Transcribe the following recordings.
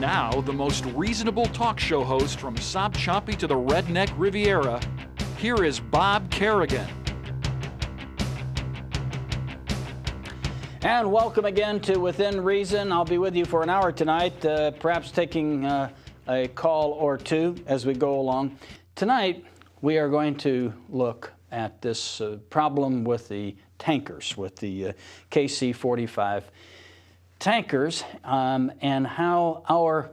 Now, the most reasonable talk show host from Sopchoppy to the Redneck Riviera, here is Bob Kerrigan. And welcome again to Within Reason. I'll be with you for an hour tonight, perhaps taking a call or two as we go along. Tonight, we are going to look at this problem with the tankers, with the KC-45 tankers, and how our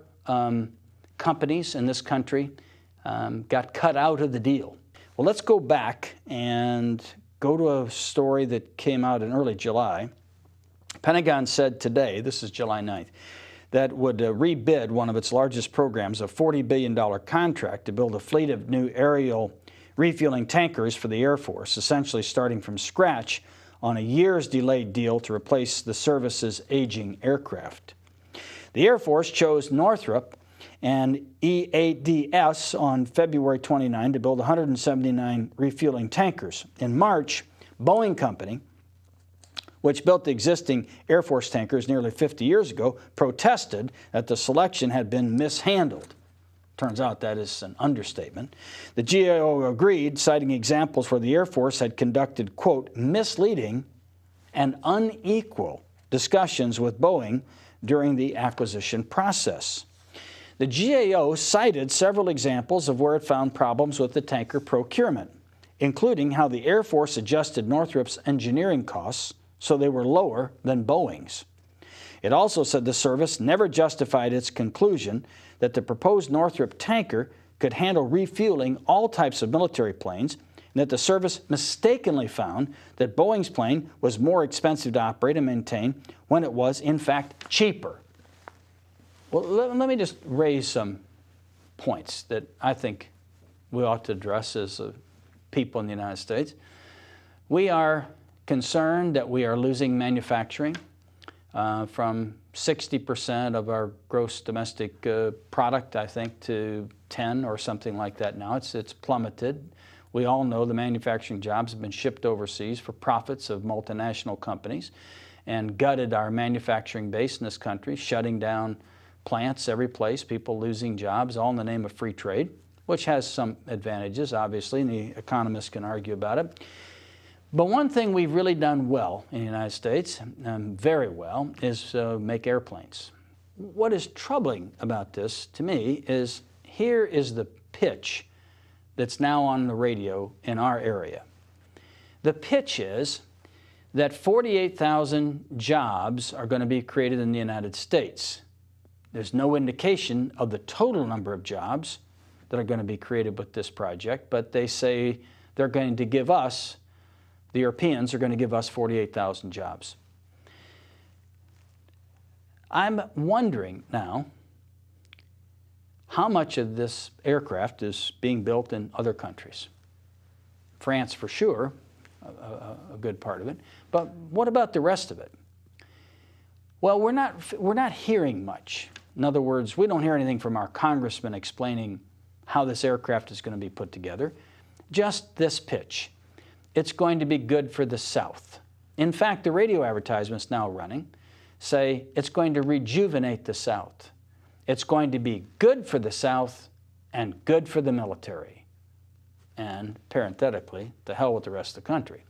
companies in this country got cut out of the deal. Well, let's go back and go to a story that came out in early July. Pentagon said today, this is July 9th, that would rebid one of its largest programs, a $40 billion contract to build a fleet of new aerial refueling tankers for the Air Force, essentially starting from scratch on a year's delayed deal to replace the service's aging aircraft. The Air Force chose Northrop and EADS on February 29 to build 179 refueling tankers. In March, Boeing Company, which built the existing Air Force tankers nearly 50 years ago, protested that the selection had been mishandled. Turns out that is an understatement. The GAO agreed, citing examples where the Air Force had conducted, quote, misleading and unequal discussions with Boeing during the acquisition process. The GAO cited several examples of where it found problems with the tanker procurement, including how the Air Force adjusted Northrop's engineering costs so they were lower than Boeing's. It also said the service never justified its conclusion that the proposed Northrop tanker could handle refueling all types of military planes, and that the service mistakenly found that Boeing's plane was more expensive to operate and maintain when it was, in fact, cheaper. Well, let me just raise some points that I think we ought to address as people in the United States. We are concerned that we are losing manufacturing from 60% of our gross domestic product, I think, to 10 or something like that now. It's plummeted. We all know the manufacturing jobs have been shipped overseas for profits of multinational companies and gutted our manufacturing base in this country, shutting down plants every place, people losing jobs, all in the name of free trade, which has some advantages, obviously, and the economists can argue about it. But one thing we've really done well in the United States, very well, is make airplanes. What is troubling about this, to me, is here is the pitch that's now on the radio in our area. The pitch is that 48,000 jobs are going to be created in the United States. There's no indication of the total number of jobs that are going to be created with this project, but they say they're going to give us, the Europeans are going to give us 48,000 jobs. I'm wondering now how much of this aircraft is being built in other countries. France, for sure, a good part of it. But what about the rest of it? Well, we're not hearing much. In other words, we don't hear anything from our congressman explaining how this aircraft is going to be put together. Just this pitch. It's going to be good for the South. In fact, the radio advertisements now running say it's going to rejuvenate the South. It's going to be good for the South and good for the military. And parenthetically, to hell with the rest of the country,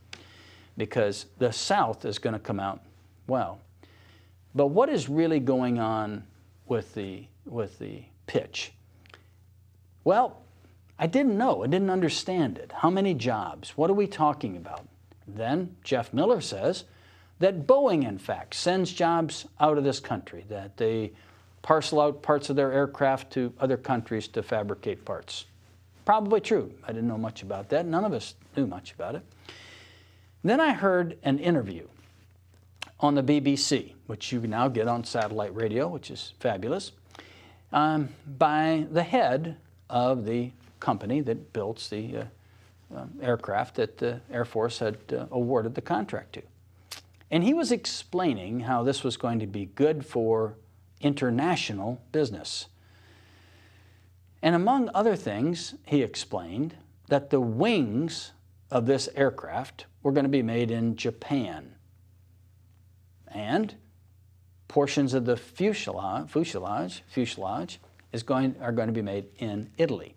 because the South is going to come out well. But what is really going on with the pitch? Well, I didn't know. I didn't understand it. How many jobs? What are we talking about? Then Jeff Miller says that Boeing, in fact, sends jobs out of this country, that they parcel out parts of their aircraft to other countries to fabricate parts. Probably true. I didn't know much about that. None of us knew much about it. Then I heard an interview on the BBC, which you can now get on satellite radio, which is fabulous, by the head of the company that builds the aircraft that the Air Force had awarded the contract to. And he was explaining how this was going to be good for international business. And among other things, he explained that the wings of this aircraft were going to be made in Japan. And portions of the fuselage are going to be made in Italy.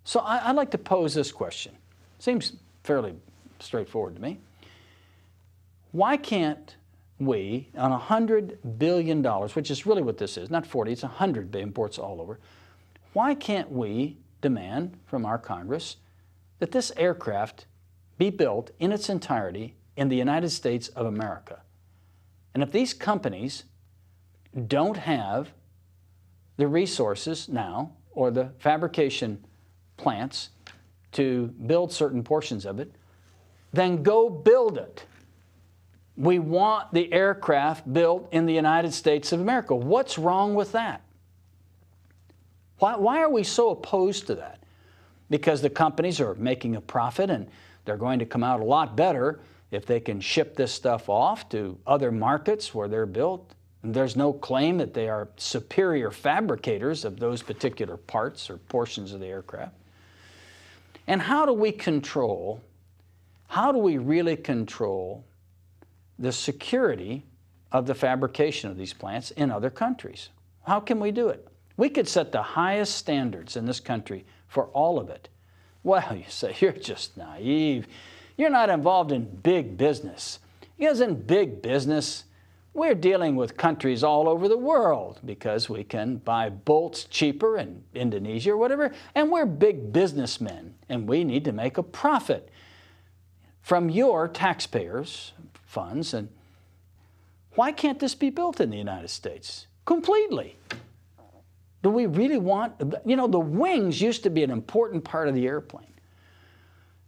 So I'd like to pose this question. Seems fairly straightforward to me. Why can't we, on $100 billion, which is really what this is, not 40, it's 100 billion, ports all over, why can't we demand from our Congress that this aircraft be built in its entirety in the United States of America? And if these companies don't have the resources now or the fabrication plants to build certain portions of it, then go build it. We want the aircraft built in the United States of America. What's wrong with that? Why are we so opposed to that? Because the companies are making a profit and they're going to come out a lot better if they can ship this stuff off to other markets where they're built. And there's no claim that they are superior fabricators of those particular parts or portions of the aircraft. And how do we really control the security of the fabrication of these plants in other countries? How can we do it? We could set the highest standards in this country for all of it. Well, you say, you're just naive. You're not involved in big business. Because in big business, we're dealing with countries all over the world because we can buy bolts cheaper in Indonesia or whatever, and we're big businessmen, and we need to make a profit from your taxpayers' funds. And why can't this be built in the United States? Completely. Do we really want, the wings used to be an important part of the airplane.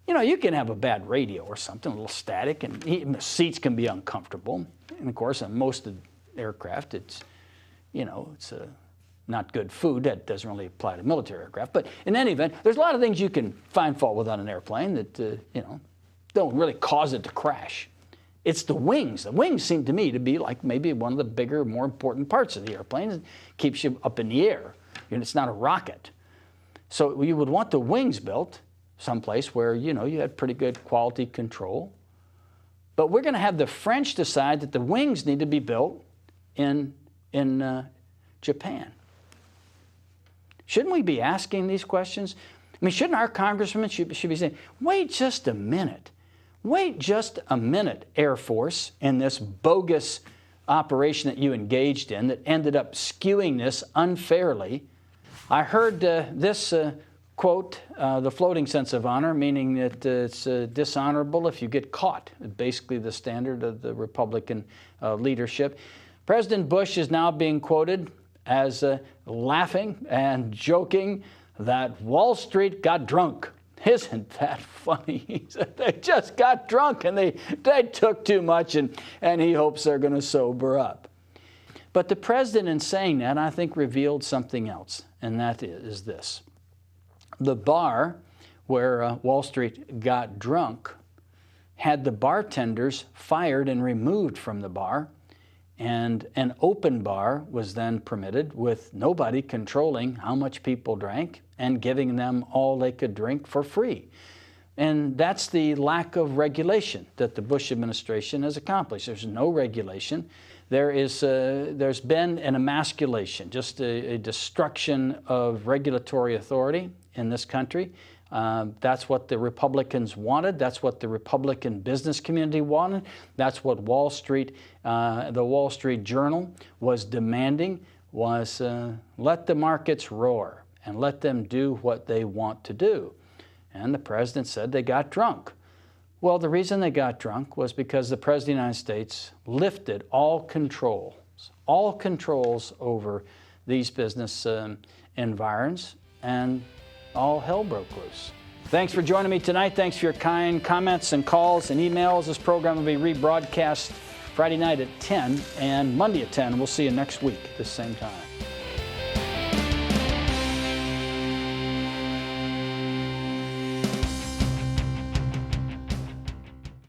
You can have a bad radio or something, a little static, and the seats can be uncomfortable. And of course, on most of the aircraft, it's not good food. That doesn't really apply to military aircraft. But in any event, there's a lot of things you can find fault with on an airplane that, don't really cause it to crash. It's the wings. The wings seem to me to be like maybe one of the bigger, more important parts of the airplane. It keeps you up in the air. It's not a rocket. So you would want the wings built someplace where, you had pretty good quality control. But we're going to have the French decide that the wings need to be built in Japan. Shouldn't we be asking these questions? I mean, shouldn't our congressmen should be saying, wait just a minute. Wait just a minute, Air Force, in this bogus operation that you engaged in that ended up skewing this unfairly. I heard this quote, the floating sense of honor, meaning that it's dishonorable if you get caught, basically the standard of the Republican leadership. President Bush is now being quoted as laughing and joking that Wall Street got drunk. Isn't that funny? He said they just got drunk and they took too much and he hopes they're going to sober up. But the president, in saying that, I think revealed something else, and that is this. The bar where Wall Street got drunk had the bartenders fired and removed from the bar, and an open bar was then permitted with nobody controlling how much people drank and giving them all they could drink for free. And that's the lack of regulation that the Bush administration has accomplished. There's no regulation. There's been an emasculation, just a destruction of regulatory authority in this country. That's what the Republicans wanted. That's what the Republican business community wanted. That's what Wall Street, the Wall Street Journal was demanding, was let the markets roar and let them do what they want to do. And the president said they got drunk. Well, the reason they got drunk was because the president of the United States lifted all controls over these business environs, and all hell broke loose. Thanks for joining me tonight. Thanks for your kind comments and calls and emails. This program will be rebroadcast Friday night at 10 and Monday at 10. We'll see you next week at the same time.